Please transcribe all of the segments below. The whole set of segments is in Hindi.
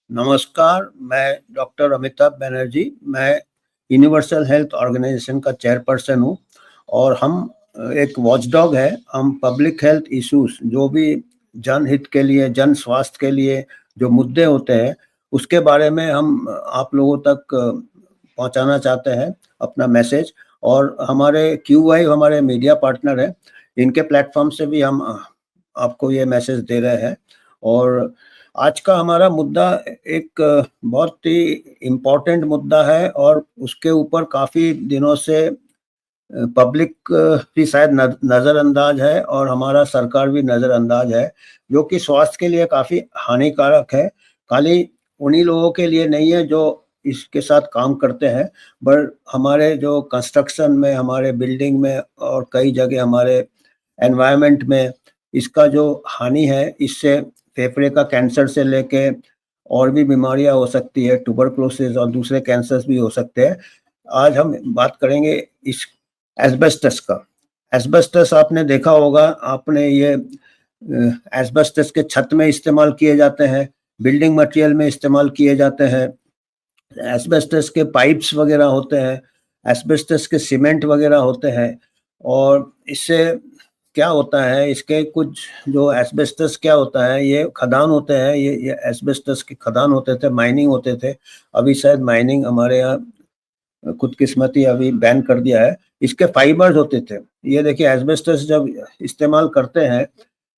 नमस्कार, मैं डॉक्टर अमिताभ बनर्जी। मैं यूनिवर्सल हेल्थ ऑर्गेनाइजेशन का चेयरपर्सन हूँ और हम एक वॉचडॉग है। हम पब्लिक हेल्थ इश्यूज जो भी जनहित के लिए, जन स्वास्थ्य के लिए जो मुद्दे होते हैं, उसके बारे में हम आप लोगों तक पहुंचाना चाहते हैं अपना मैसेज। और हमारे क्यूआई हमारे मीडिया पार्टनर है, इनके प्लेटफॉर्म से भी हम आपको ये मैसेज दे रहे हैं। और आज का हमारा मुद्दा एक बहुत ही इम्पोर्टेंट मुद्दा है और उसके ऊपर काफ़ी दिनों से पब्लिक भी शायद नज़रअंदाज है और हमारा सरकार भी नज़रअंदाज है, जो कि स्वास्थ्य के लिए काफ़ी हानिकारक है। खाली उन्हीं लोगों के लिए नहीं है जो इसके साथ काम करते हैं, पर हमारे जो कंस्ट्रक्शन में, हमारे बिल्डिंग में और कई जगह हमारे एनवायरनमेंट में इसका जो हानि है, इससे फेफड़े का कैंसर से लेके और भी बीमारियां हो सकती है, ट्यूबरकुलोसिस और दूसरे कैंसर्स भी हो सकते हैं। आज हम बात करेंगे इस एस्बेस्टस का। एस्बेस्टस आपने देखा होगा, आपने ये एस्बेस्टस के छत में इस्तेमाल किए जाते हैं, बिल्डिंग मटेरियल में इस्तेमाल किए जाते हैं, एस्बेस्टस के पाइप्स वगैरह होते हैं, एस्बेस्टस के सीमेंट वगैरह होते हैं। और इससे क्या होता है, इसके कुछ जो एस्बेस्टस क्या होता है, ये खदान होते हैं, ये एस्बेस्टस के खदान होते थे, माइनिंग होते थे। अभी शायद माइनिंग हमारे यहाँ खुदकिस्मती अभी बैन कर दिया है। इसके फाइबर्स होते थे, ये देखिए एस्बेस्टस जब इस्तेमाल करते हैं,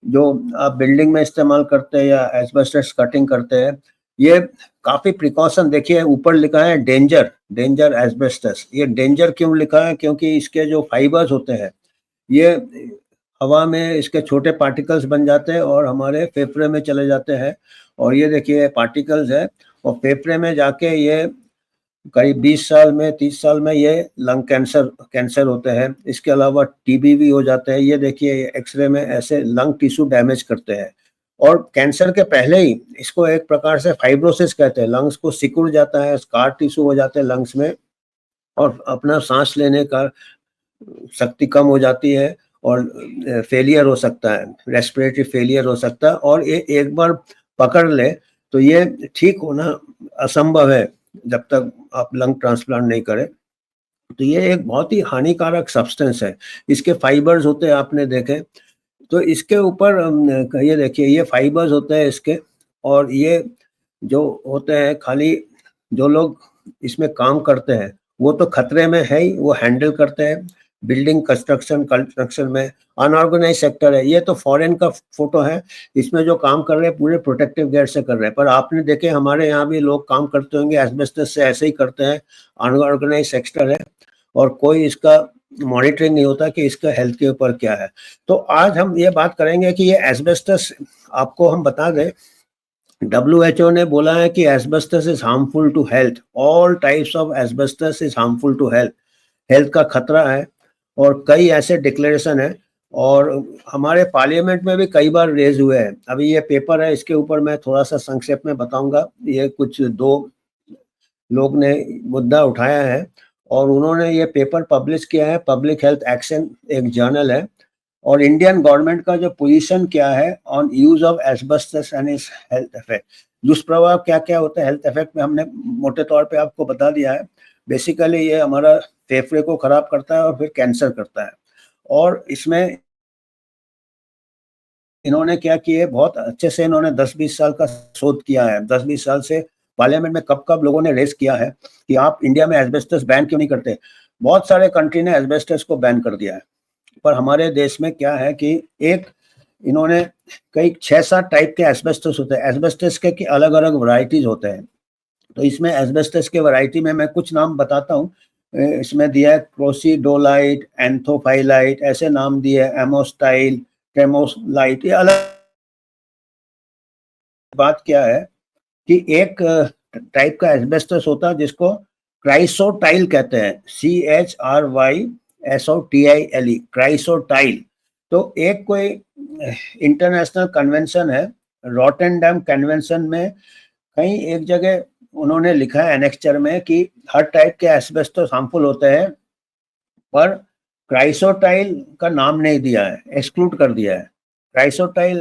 जो आप बिल्डिंग में इस्तेमाल करते हैं या एस्बेस्टस कटिंग करते हैं, ये काफी प्रिकॉशन देखिए, ऊपर लिखा है डेंजर, डेंजर एस्बेस्टस। ये डेंजर क्यों लिखा है? क्योंकि इसके जो फाइबर्स होते हैं, ये हवा में इसके छोटे पार्टिकल्स बन जाते हैं और हमारे फेफड़े में चले जाते हैं। और ये देखिए पार्टिकल्स है और फेफड़े में जाके ये करीब 20 साल में, 30 साल में ये लंग कैंसर होते हैं। इसके अलावा टीबी भी हो जाते हैं। ये देखिए एक्सरे में ऐसे लंग टिश्यू डैमेज करते हैं। और कैंसर के पहले ही इसको एक प्रकार से फाइब्रोसिस कहते हैं, लंग्स को सिकुड़ जाता है, स्कार टिश्यू हो जाते हैं लंग्स में और अपना सांस लेने का शक्ति कम हो जाती है और फेलियर हो सकता है, रेस्पिरेटरी फेलियर हो सकता है। और ये एक बार पकड़ ले तो ये ठीक होना असंभव है जब तक आप लंग ट्रांसप्लांट नहीं करें। तो ये एक बहुत ही हानिकारक सब्सटेंस है। इसके फाइबर्स होते हैं, आपने देखे तो इसके ऊपर ये देखिए ये फाइबर्स होते हैं इसके। और ये जो होते हैं, खाली जो लोग इसमें काम करते हैं वो तो खतरे में है ही, वो हैंडल करते हैं बिल्डिंग कंस्ट्रक्शन में। अनऑर्गेनाइज सेक्टर है, ये तो फॉरेन का फोटो है। इसमें जो काम कर रहे हैं पूरे प्रोटेक्टिव गेयर से कर रहे हैं, पर आपने देखे हमारे यहाँ भी लोग काम करते होंगे एस्बेस्टस से, ऐसे ही करते हैं। अनऑर्गेनाइज सेक्टर है और कोई इसका मॉनिटरिंग नहीं होता कि इसका हेल्थ के ऊपर क्या है। तो आज हम ये बात करेंगे कि ये एस्बेस्टस, आपको हम बता दें, WHO ने बोला है कि asbestos is harmful to health. All types of asbestos is harmful to health. Health का खतरा है और कई ऐसे डिक्लेरेशन है और हमारे पार्लियामेंट में भी कई बार रेज हुए हैं। अभी ये पेपर है, इसके ऊपर मैं थोड़ा सा संक्षेप में बताऊंगा। ये कुछ दो लोग ने मुद्दा उठाया है और उन्होंने ये पेपर पब्लिश किया है। पब्लिक हेल्थ एक्शन एक जर्नल है। और इंडियन गवर्नमेंट का जो पोजीशन क्या है on use of asbestos and it's health effect, दुष्प्रभाव क्या क्या होता है हेल्थ इफेक्ट में, हमने मोटे तौर पे आपको बता दिया है। बेसिकली ये हमारा फेफड़े को खराब करता है और फिर कैंसर करता है। और इसमें इन्होंने क्या किए, बहुत अच्छे से इन्होंने 10-20 साल का शोध किया है। 10-20 साल से पार्लियामेंट में कब कब लोगों ने रेस किया है कि आप इंडिया में एस्बेस्टस बैन क्यों नहीं करते। बहुत सारे कंट्री ने एस्बेस्टस को बैन कर दिया है, पर हमारे देश में क्या है कि एक इन्होंने कई 6-7 टाइप के एस्बेस्टस होते हैं। एस्बेस्टस के अलग अलग वैरायटीज होते हैं। तो इसमें एस्बेस्टस के वैरायटी में मैं कुछ नाम बताता हूँ। इसमें दिया है क्रोसीडोलाइट, एंथोफाइलाइट, ऐसे नाम दिए, एमोस्टाइल, टेमोलाइट, ये अलग। बात क्या है कि एक टाइप का एस्बेस्टस होता है जिसको क्राइसोटाइल कहते हैं, CHRYSOTILE, क्राइसोटाइल। तो एक कोई इंटरनेशनल कन्वेंशन है, रॉटरडैम कन्वेंशन में कहीं एक जगह उन्होंने लिखा है एनेक्चर में कि हर टाइप के एस्बेस्टस हार्मफुल होते हैं, पर क्राइसोटाइल का नाम नहीं दिया है, एक्सक्लूड कर दिया है। क्राइसोटाइल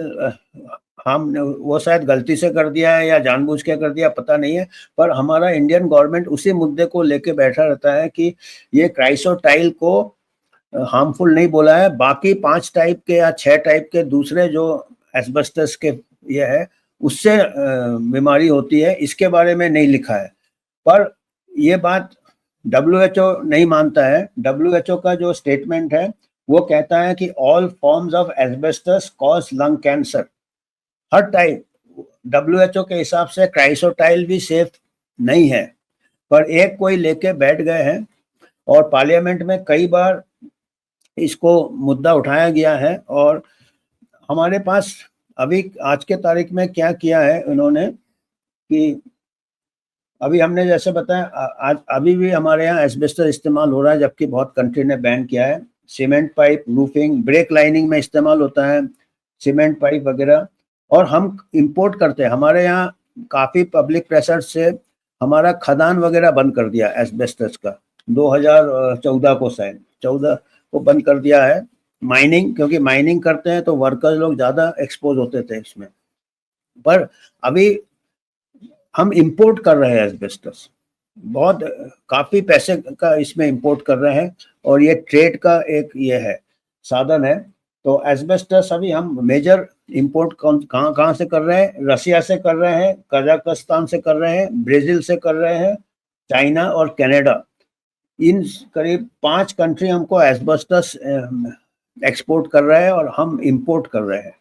हम वो शायद गलती से कर दिया है या जानबूझ के कर दिया, पता नहीं है, पर हमारा इंडियन गवर्नमेंट उसी मुद्दे को लेके बैठा रहता है कि ये क्राइसोटाइल को हार्मफुल नहीं बोला है, बाकी 5 टाइप के या 6 टाइप के दूसरे जो एस्बेस्टस के ये है उससे बीमारी होती है, इसके बारे में नहीं लिखा है। पर ये बात WHO नहीं मानता है। WHO का जो स्टेटमेंट है वो कहता है कि all forms of asbestos cause lung cancer. Her type WHO के हिसाब से क्राइसोटाइल भी सेफ नहीं है, पर एक कोई लेके बैठ गए हैं और पार्लियामेंट में कई बार इसको मुद्दा उठाया गया है। और हमारे पास अभी आज के तारीख में क्या किया है उन्होंने कि अभी हमने जैसे बताया आज अभी भी हमारे यहाँ एस्बेस्टस इस्तेमाल हो रहा है, जबकि बहुत कंट्री ने बैन किया है। Cement pipe, roofing, break lining में इस्तेमाल होता है सीमेंट पाइप वगैरह, और हम इंपोर्ट करते हैं। हमारे यहाँ काफ़ी पब्लिक प्रेशर से हमारा खदान वगैरह बंद कर दिया एस्बेस्टस का 2014 को, शायद 14 को बंद कर दिया है। माइनिंग, क्योंकि माइनिंग करते हैं तो वर्कर्स लोग ज़्यादा एक्सपोज होते थे इसमें, पर अभी हम इंपोर्ट कर रहे हैं एस्बेस्टस, बहुत काफ़ी पैसे का इसमें इंपोर्ट कर रहे हैं, और ये ट्रेड का एक ये है साधन है। तो एस्बेस्टस अभी हम मेजर इंपोर्ट कहाँ कहाँ से कर रहे हैं? रसिया से कर रहे हैं, कजाकिस्तान से कर रहे हैं, ब्राज़ील से कर रहे हैं, चाइना और कनाडा। इन करीब 5 कंट्री हमको एस्बेस्टस एक्सपोर्ट कर रहे हैं और हम इंपोर्ट कर रहे हैं।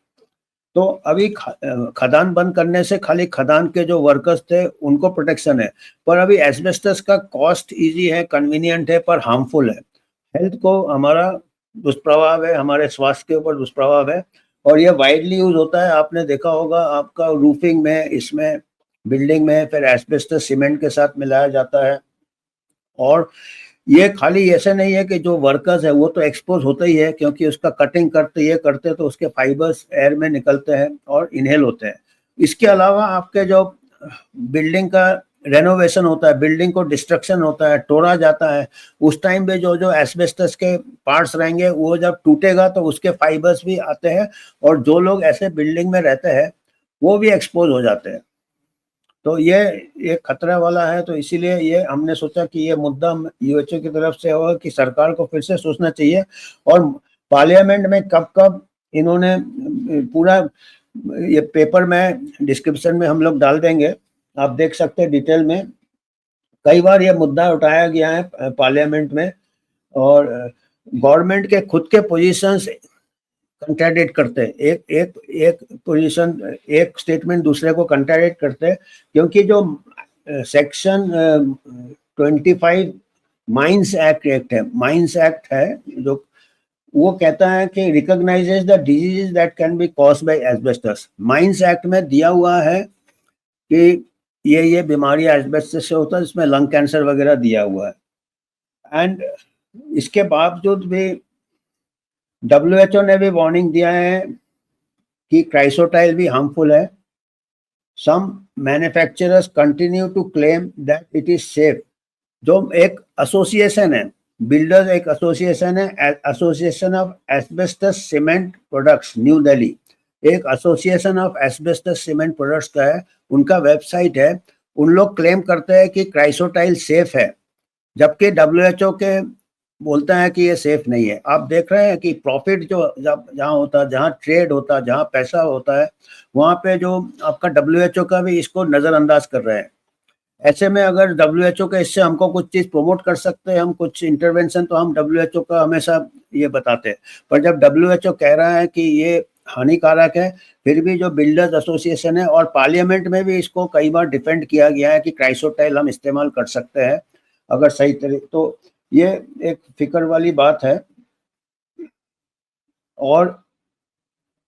तो अभी खदान बंद करने से खाली खदान के जो वर्कर्स थे उनको प्रोटेक्शन है, पर अभी एस्बेस्टस का कॉस्ट इजी है, कन्वीनियंट है, पर हार्मफुल है। हेल्थ को हमारा दुष्प्रभाव है, हमारे स्वास्थ्य के ऊपर दुष्प्रभाव है, और ये वाइडली यूज होता है। आपने देखा होगा आपका रूफिंग में, इसमें बिल्डिंग में फिर एस्बेस्टस सीमेंट के साथ मिलाया जाता है। और ये खाली ऐसे नहीं है कि जो वर्कर्स है वो तो एक्सपोज होता ही है, क्योंकि उसका कटिंग करते ये करते तो उसके फाइबर्स एयर में निकलते हैं और इनहेल होते हैं। इसके अलावा आपके जो बिल्डिंग का रेनोवेशन होता है, बिल्डिंग को डिस्ट्रक्शन होता है, तोड़ा जाता है, उस टाइम पे जो जो एस्बेस्टस के पार्ट्स रहेंगे वो जब टूटेगा तो उसके फाइबर्स भी आते हैं, और जो लोग ऐसे बिल्डिंग में रहते हैं वो भी एक्सपोज हो जाते हैं। तो ये खतरा वाला है। तो इसीलिए ये हमने सोचा कि ये मुद्दा WHO की तरफ से होगा कि सरकार को फिर से सोचना चाहिए, और पार्लियामेंट में कब कब इन्होंने पूरा ये पेपर में डिस्क्रिप्शन में हम लोग डाल देंगे, आप देख सकते हैं डिटेल में। कई बार ये मुद्दा उठाया गया है पार्लियामेंट में, और गवर्नमेंट के खुद के पोजीशंस कंट्राडिक्ट करते हैं। एक पोजीशन, एक स्टेटमेंट दूसरे को कंट्राडिक्ट करते हैं, क्योंकि जो सेक्शन 25 माइंस एक्ट है, माइंस एक्ट है जो वो कहता है कि recognises the diseases that can be caused by asbestos. Mines act में दिया हुआ है कि ये बीमारी एस्बेस्टस से होता है, इसमें लंग कैंसर वगैरह दिया हुआ है। एंड इसके बावजूद भी WHO ने भी वार्निंग दिया है कि क्राइसोटाइल भी हार्मफुल है। Some manufacturers continue to claim that it is safe. जो एक एसोसिएशन है, बिल्डर्स एक एसोसिएशन है, association of asbestos cement products New Delhi, एक association of asbestos cement products का है, उनका वेबसाइट है। उन लोग क्लेम करते हैं कि क्राइसोटाइल सेफ है, जबकि WHO के बोलता है कि ये सेफ नहीं है। आप देख रहे हैं कि प्रॉफिट जो जहाँ होता है, जहाँ ट्रेड होता है, जहाँ पैसा होता है, वहाँ पे जो आपका WHO का भी इसको नज़रअंदाज कर रहे हैं। ऐसे में अगर WHO के इससे हमको कुछ चीज़ प्रमोट कर सकते हैं, हम कुछ इंटरवेंशन, तो हम WHO का हमेशा ये बताते हैं। पर जब WHO कह रहा है कि ये हानिकारक है, फिर भी जो बिल्डर्स एसोसिएशन है और पार्लियामेंट में भी इसको कई बार डिफेंड किया गया है कि क्राइसोटाइल हम इस्तेमाल कर सकते हैं अगर सही तरीके। तो ये एक फिक्र वाली बात है। और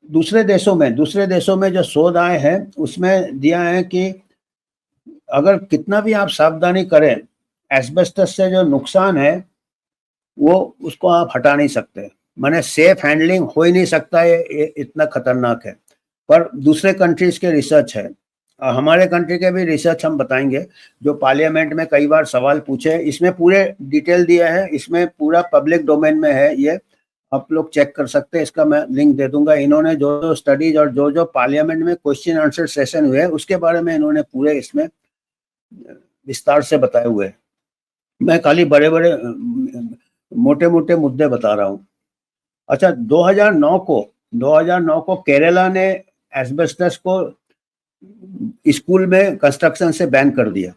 दूसरे देशों में जो शोध आए हैं उसमें दिया है कि अगर कितना भी आप सावधानी करें, एस्बेस्टस से जो नुकसान है वो उसको आप हटा नहीं सकते। माने सेफ हैंडलिंग हो ही नहीं सकता, ये इतना खतरनाक है। पर दूसरे कंट्रीज के रिसर्च है, हमारे कंट्री के भी रिसर्च हम बताएंगे, जो पार्लियामेंट में कई बार सवाल पूछे, इसमें पूरे डिटेल दिए हैं, इसमें पूरा पब्लिक डोमेन में है ये। आप लोग चेक कर सकते हैं, इसका मैं लिंक दे दूंगा। इन्होंने जो जो स्टडीज और जो जो पार्लियामेंट में क्वेश्चन आंसर सेशन हुए उसके बारे में इन्होंने पूरे इसमें विस्तार से बताए हुए हैं। मैं खाली बड़े बड़े मोटे मोटे मुद्दे बता रहा हूँ। अच्छा, 2009 को केरला ने एस्बेस्टस को स्कूल में कंस्ट्रक्शन से बैन कर दिया।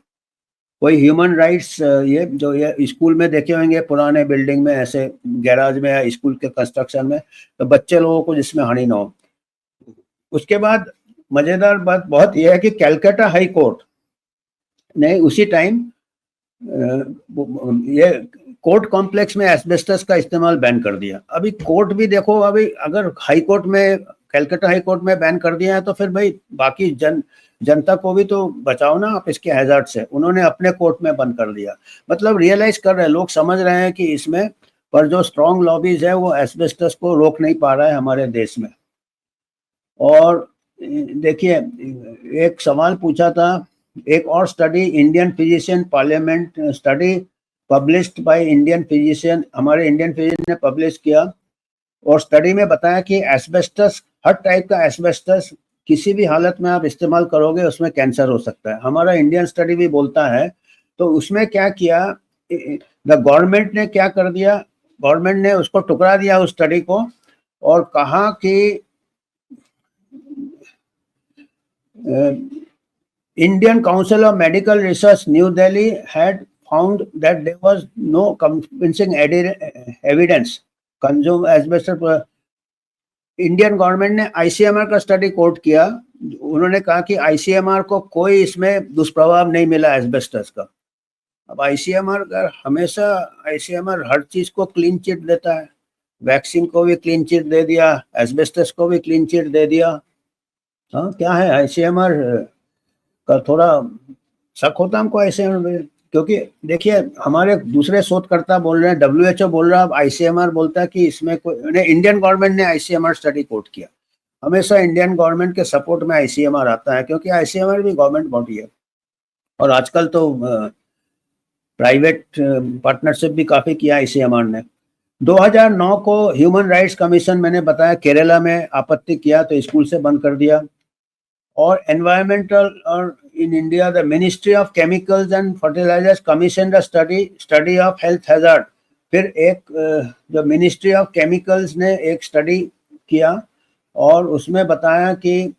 कोई ह्यूमन राइट्स, ये जो ये स्कूल में देखे होंगे पुराने बिल्डिंग में, ऐसे गैराज में या स्कूल के कंस्ट्रक्शन में, तो बच्चे लोगों को जिसमें हानि ना हो। उसके बाद मजेदार बात बहुत यह है कि कैलकाटा हाई कोर्ट ने उसी टाइम ये कोर्ट कॉम्प्लेक्स में एस्बेस्टस का इस्तेमाल बैन कर दिया। अभी कोर्ट भी देखो, अभी अगर हाई कोर्ट में, कैलकाटा हाई कोर्ट में बैन कर दिया है तो फिर भाई बाकी जनता को भी तो बचाओ ना आप इसके हैजार्ड से। उन्होंने अपने कोर्ट में बंद कर दिया। मतलब रियलाइज कर रहे हैं लोग, समझ रहे हैं कि इसमें पर जो स्ट्रॉन्ग लॉबीज है वो एस्बेस्टस को रोक नहीं पा रहा है हमारे देश में। और देखिए, एक सवाल पूछा था, एक और study Indian physician parliament study published by Indian physician, हमारे इंडियन फिजिशियन ने पब्लिश किया, और स्टडी में बताया कि एस्बेस्टस, हर टाइप का एस्बेस्टस किसी भी हालत में आप इस्तेमाल करोगे उसमें कैंसर हो सकता है। हमारा इंडियन स्टडी भी बोलता है। तो उसमें क्या किया, द गवर्नमेंट ने क्या कर दिया, गवर्नमेंट ने उसको टुकरा दिया उस स्टडी को, और कहा कि Indian Council of Medical Research, New Delhi, had found that there was no convincing evidence consume asbestos. Indian government ने आईसीएमआर का स्टडी कोट किया। उन्होंने कहा कि आईसीएमआर को कोई इसमें दुष्प्रभाव नहीं मिला एस्बेस्टस का। अब आईसीएमआर हमेशा, आईसीएमआर हर चीज को क्लीन चिट देता है, वैक्सीन को भी क्लीन चिट दे दिया, एस्बेस्टस को भी क्लीन चिट दे दिया। हाँ, क्या है आईसीएमआर का थोड़ा शक होता हमको आईसीएमआर में, क्योंकि देखिए हमारे दूसरे शोधकर्ता बोल रहे हैं, डब्ल्यूएचओ बोल रहा है, आईसीएमआर बोलता है कि इसमें कोई, इंडियन गवर्नमेंट ने आईसीएमआर स्टडी कोट किया। हमेशा इंडियन गवर्नमेंट के सपोर्ट में आईसीएमआर आता है, क्योंकि आईसीएमआर भी गवर्नमेंट बॉडी है, और आजकल तो प्राइवेट पार्टनरशिप भी काफी किया आईसीएमआर ने। 2009 को ह्यूमन राइट्स कमीशन, मैंने बताया, केरला में आपत्ति किया तो स्कूल से बंद कर दिया। और एनवायरमेंटल, और in India the ministry of chemicals and fertilizers commission the study of health hazard. फिर एक जो मिनिस्ट्री ऑफ केमिकल्स ने एक स्टडी किया और उसमें बताया कि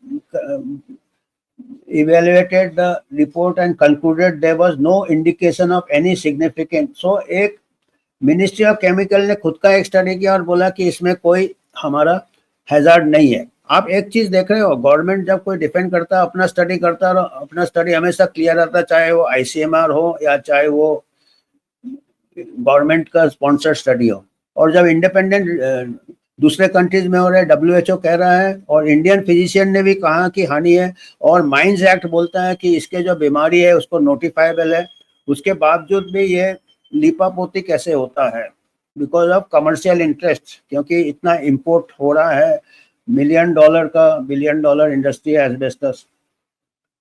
evaluated the report and concluded there was no indication of any significant. So एक मिनिस्ट्री ऑफ केमिकल ने खुद का एक स्टडी किया और बोला कि इसमें कोई हमारा हैजार्ड नहीं है। आप एक चीज देख रहे हो, गवर्नमेंट जब कोई डिफेंड करता है, अपना स्टडी करता है, और अपना स्टडी हमेशा क्लियर रहता है, चाहे वो आईसीएमआर हो या चाहे वो गवर्नमेंट का स्पॉन्सर्ड स्टडी हो। और जब इंडिपेंडेंट दूसरे कंट्रीज में हो रहा है, डब्ल्यूएचओ कह रहा है और इंडियन फिजिशियन ने भी कहा कि हानि है, और माइंस एक्ट बोलता है कि इसके जो बीमारी है उसको नोटिफाइबल है, उसके बावजूद भी ये लीपापोती कैसे होता है? बिकॉज ऑफ कमर्शियल इंटरेस्ट, क्योंकि इतना इंपोर्ट हो रहा है, $1 बिलियन इंडस्ट्री है एस्बेस्टस,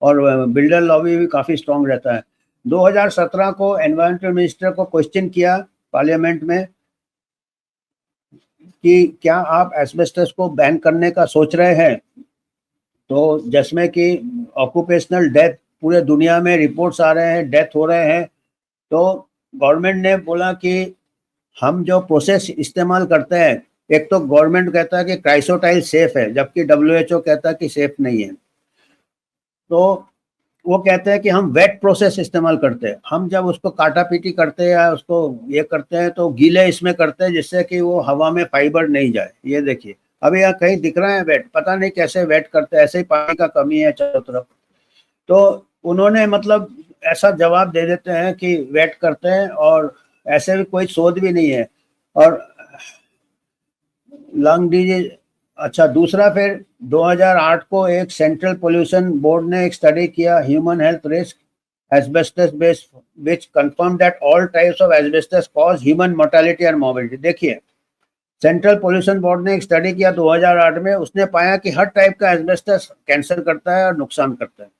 और बिल्डर लॉबी भी काफी स्ट्रांग रहता है। 2017 को एनवायरमेंटल मिनिस्टर को क्वेश्चन किया पार्लियामेंट में कि क्या आप एस्बेस्टस को बैन करने का सोच रहे हैं? तो जिसमें कि ऑक्यूपेशनल डेथ, पूरे दुनिया में रिपोर्ट्स आ रहे हैं, डेथ हो रहे हैं, तो गवर्नमेंट ने बोला कि हम जो प्रोसेस इस्तेमाल करते हैं, एक तो गवर्नमेंट कहता है कि क्राइसोटाइल सेफ है, जबकि डब्ल्यूएचओ कहता है कि सेफ नहीं है। तो वो कहते हैं कि हम वेट प्रोसेस इस्तेमाल करते हैं, हम जब उसको काटा पीटी करते हैं या उसको ये करते हैं तो गीले इसमें करते हैं, जिससे कि वो हवा में फाइबर नहीं जाए। ये देखिए अभी यहाँ कहीं दिख रहा है वेट, पता नहीं कैसे वेट करते हैं, ऐसे ही पानी का कमी है चारों तरफ। तो उन्होंने मतलब ऐसा जवाब दे देते हैं कि वेट करते हैं, और ऐसे भी कोई शोध भी नहीं है। और लंग डिजीज, अच्छा दूसरा, फिर 2008 को एक सेंट्रल पोल्यूशन बोर्ड ने एक स्टडी किया, human health risk asbestos based, which confirm that all types of asbestos cause human mortality and morbidity. देखिए सेंट्रल पोल्यूशन बोर्ड ने एक स्टडी किया 2008 में, उसने पाया कि हर टाइप का एस्बेस्टस कैंसर करता है और नुकसान करता है।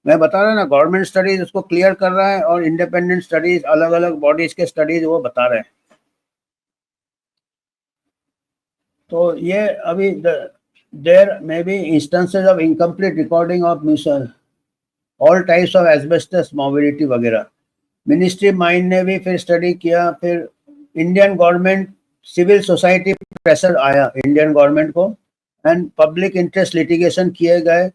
मैं बता रहा ना, गवर्नमेंट स्टडीज उसको क्लियर कर रहा है और इंडिपेंडेंट स्टडीज, अलग अलग बॉडीज के स्टडीज वो बता रहे हैं। तो ये अभी there may be instances of incomplete recording of all types of asbestos mobility वगैरह। मिनिस्ट्री माइन ने भी फिर स्टडी किया, फिर Indian government civil society pressure आया इंडियन गवर्नमेंट को, एंड पब्लिक इंटरेस्ट लिटिगेशन किए गए,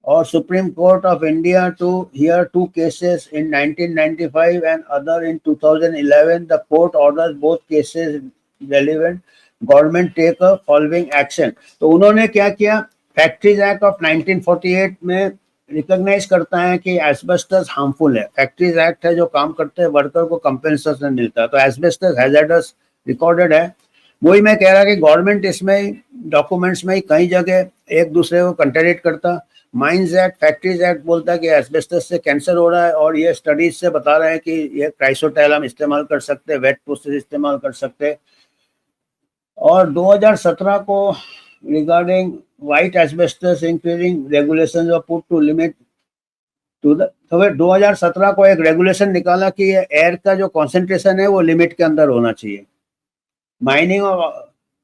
और Supreme Court of India to hear 2 cases in 1995 and other in 2011. The court orders both cases relevant government take a following action. तो उन्होंने क्या किया, फैक्ट्रीज एक्ट ऑफ 1948 में रिकॉग्नाइज करता है कि एस्बेस्टस हार्मफुल है। फैक्ट्रीज एक्ट है जो काम करते हैं वर्कर को कंपेंसेशन मिलता है, तो एस्बेस्टस हैजार्डस रिकॉर्डेड है। वही मैं कह रहा कि गवर्नमेंट इसमें डॉक्यूमेंट्स में कई जगह एक दूसरे को कंट्राडिक्ट करता। माइंस एक्ट, फैक्ट्रीज एक्ट बोलता है कि एस्बेस्टस से कैंसर हो रहा है, और ये स्टडीज से बता रहे हैं कि ये क्राइसोटाइल हम इस्तेमाल कर सकते हैं, वेट प्रोसेस इस्तेमाल कर सकते हैं। और 2017 को regarding white asbestos increasing regulation of put to limit to the, तो 2017 को एक रेगुलेशन निकाला कि एयर का जो कॉन्सेंट्रेशन है वो लिमिट के अंदर होना चाहिए। माइनिंग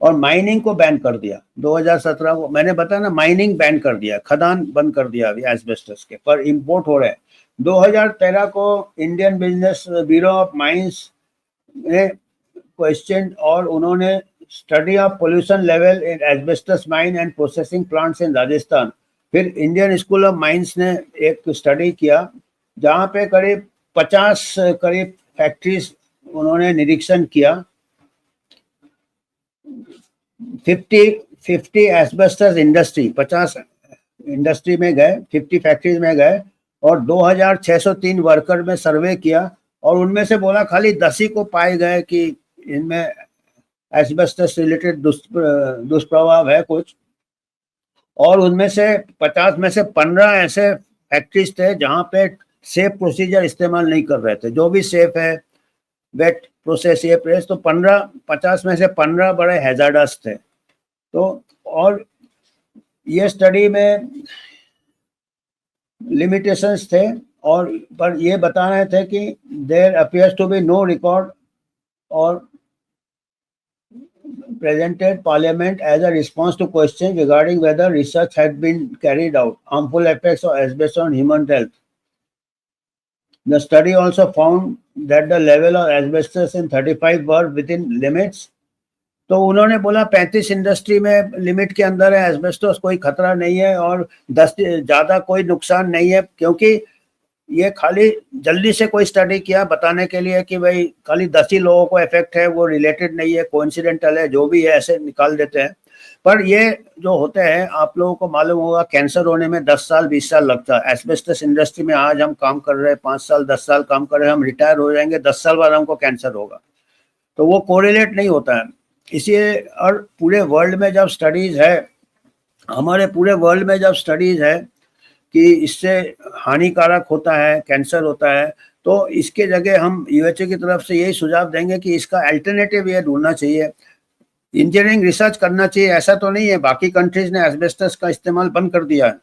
और माइनिंग को बैन कर दिया 2017 को। मैंने बताया ना, माइनिंग बैन कर दिया, खदान बंद कर दिया अभी एस्बेस्टस के, पर इंपोर्ट हो रहे हैं। 2013 को Indian business bureau of mines ने क्वेश्चन, और उन्होंने study of pollution level in asbestos mine and processing plants in Rajasthan. फिर इंडियन स्कूल ऑफ माइंस ने एक स्टडी किया जहाँ पे करीब 50 करीब फैक्ट्रीज उन्होंने निरीक्षण किया। 50 एस्बेस्टस इंडस्ट्री, 50 इंडस्ट्री में गए, 50 फैक्ट्रीज में गए, और 2603 वर्कर में सर्वे किया, और उनमें से बोला खाली 10 ही को पाए गए कि इनमें एस्बेस्टस रिलेटेड दुष्प्रभाव है कुछ, और उनमें से 50 में से 15 ऐसे फैक्ट्रीज थे जहाँ पे सेफ प्रोसीजर इस्तेमाल नहीं कर रहे थे। जो भी सेफ है वेट प्रोसेस ये प्रेस, तो 50 में से 15 बड़े हैजार्डस थे। तो और ये स्टडी में लिमिटेशंस थे, और पर ये बता रहे थे कि there appears to be no record और presented parliament as a response to questions regarding whether research had been carried out harmful effects of asbestos on human health. The study also found that the level of asbestos in 35 were within limits. तो उन्होंने बोला 35 इंडस्ट्री में लिमिट के अंदर है एस्बेस्टोस, कोई खतरा नहीं है, और 10 ज़्यादा कोई नुकसान नहीं है, क्योंकि ये खाली जल्दी से कोई स्टडी किया बताने के लिए कि भाई खाली 10 ही लोगों को इफेक्ट है, वो रिलेटेड नहीं है, कोइंसिडेंटल है, जो भी है ऐसे निकाल देते हैं। पर ये जो होते हैं, आप लोगों को मालूम होगा कैंसर होने में 10 साल 20 साल लगता है। एस्बेस्टस इंडस्ट्री में आज हम काम कर रहे हैं, 5 साल 10 साल काम कर रहे हैं, हम रिटायर हो जाएंगे, 10 साल बाद हमको कैंसर होगा, तो वो कोरिलेट नहीं होता है। इसलिए और पूरे वर्ल्ड में जब स्टडीज है, हमारे पूरे वर्ल्ड में जब स्टडीज है कि इससे हानिकारक होता है, कैंसर होता है, तो इसके जगह हम यूएचओ की तरफ से यही सुझाव देंगे कि इसका अल्टरनेटिव ये ढूंढना चाहिए, इंजीनियरिंग रिसर्च करना चाहिए। ऐसा तो नहीं है बाकी कंट्रीज ने एस्बेस्टस का इस्तेमाल बंद कर दिया है,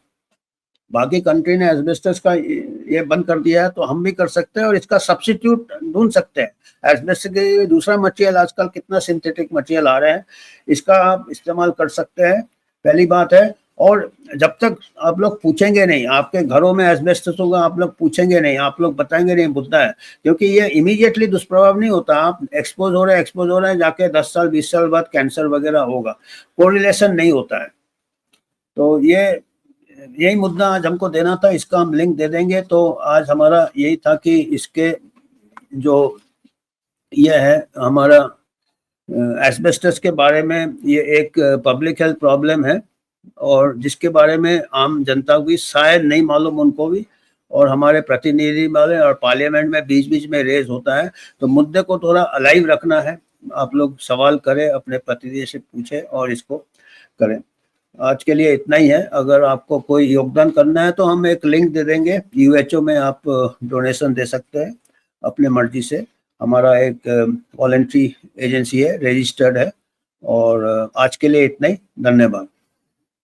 बाकी कंट्री ने एस्बेस्टस का ये बंद कर दिया है, तो हम भी कर सकते हैं और इसका सब्स्टिट्यूट ढूंढ सकते हैं। एस्बेस्टस के दूसरा मटेरियल, आजकल कितना सिंथेटिक मटेरियल आ रहे हैं, इसका आप इस्तेमाल कर सकते हैं, पहली बात है। और जब तक आप लोग पूछेंगे नहीं, आपके घरों में एस्बेस्टस होगा, आप लोग पूछेंगे नहीं, आप लोग बताएंगे नहीं मुद्दा है, क्योंकि ये इमीडिएटली दुष्प्रभाव नहीं होता। आप एक्सपोज हो रहे हैं, जाके 10 साल 20 साल बाद कैंसर वगैरह होगा, कोरिलेशन नहीं होता है। तो यही मुद्दा आज हमको देना था, इसका हम लिंक दे देंगे। तो आज हमारा यही था कि इसके जो ये है हमारा एस्बेस्टस के बारे में, ये एक पब्लिक हेल्थ प्रॉब्लम है और जिसके बारे में आम जनता को भी शायद नहीं मालूम, उनको भी, और हमारे प्रतिनिधि वाले और पार्लियामेंट में बीच बीच में रेज होता है। तो मुद्दे को थोड़ा अलाइव रखना है, आप लोग सवाल करें, अपने प्रतिनिधि से पूछें और इसको करें। आज के लिए इतना ही है। अगर आपको कोई योगदान करना है तो हम एक लिंक दे देंगे, यूएचओ में आप डोनेशन दे सकते हैं अपने मर्जी से। हमारा एक वॉलंटरी एजेंसी है, रजिस्टर्ड है। और आज के लिए इतना ही, धन्यवाद।